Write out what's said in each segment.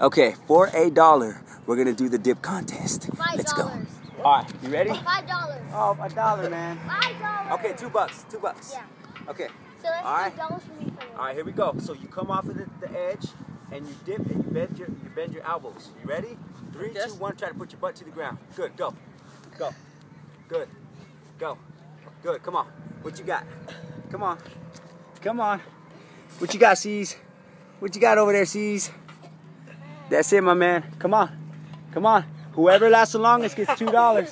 Okay, for $1, we're gonna do the dip contest. $5. Let's go. All right, you ready? $5. Oh, $1, man. $5. Okay, $2. $2. Yeah. Okay. So that's All right. $2 for me. All right, here we go. So you come off of the edge, and you dip, and you bend your elbows. You ready? 3, 2, 1. Try to put your butt to the ground. Good. Go. Go. Good. Go. Good. Come on. What you got? Come on. Come on. What you got, C's? What you got over there, C's? That's it, my man. Come on. Come on. Whoever lasts the longest gets $2.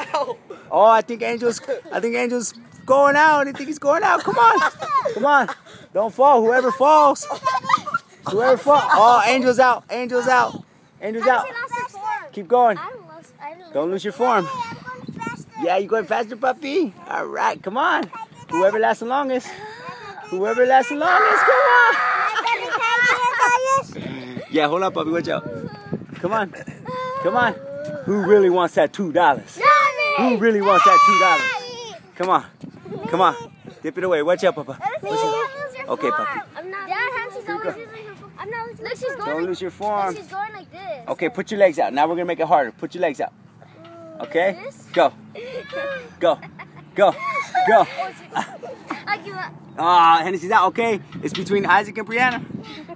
Oh, I think Angel's going out. I think he's going out. Come on. Come on. Don't fall. Whoever falls. Whoever falls. Oh, Angel's out. Angel's out. Angel's out. Keep going. Don't lose your form. Yeah, you going faster, puppy? All right, come on. Whoever lasts the longest. Whoever lasts the longest, come on. Yeah, hold on, puppy. Watch out. Come on. Come on. Who really wants that $2? Who really wants that $2? Come on. Come on. Dip it away. Watch out, Papa. Watch out. Okay, puppy. I'm not. Look, she's going. Don't lose your form. She's going like this. Okay, put your legs out. Now we're going to make it harder. Put your legs out. Okay? Go. Go. Go. Go. I give up. Ah, Hennessy's out. Okay. It's between Isaac and Brianna.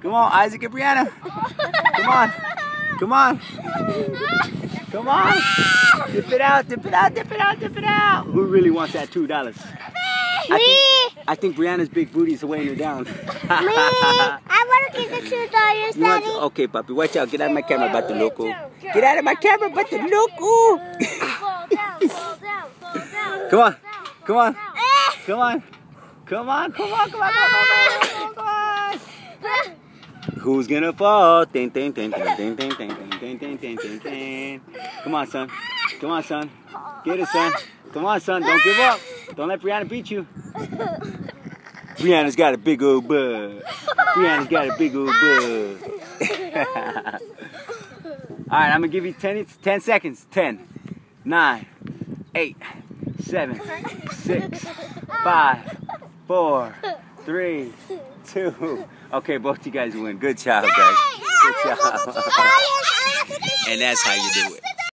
Come on, Isaac and Brianna. Come on. Come on. Come on. Dip it out. Dip it out. Dip it out. Dip it out. Who really wants that $2? I think Brianna's big booty is weighing her down. I want to get the $2, Daddy. Okay, puppy. Watch out. Get out of my camera, Bato Loco. Get out of my camera, Bato Loco. Fall down. Fall down. Fall down. Come on. Come on. Come on. Come on. Come on. Come on. Come on. Who's gonna fall? Ding, ding, ding, ding, ding, ding, ding, ding, ding, ding, ding, ding. Come on, son. Come on, son. Get it, son. Come on, son. Don't give up. Don't let Brianna beat you. Brianna's got a big old butt. Brianna's got a big old butt. All right, I'm gonna give you 10 seconds. 10, 9, 8, 7, 6, 5, 4, 3, 2. Okay, both you guys win. Good job, guys. Good job. And that's how you do it.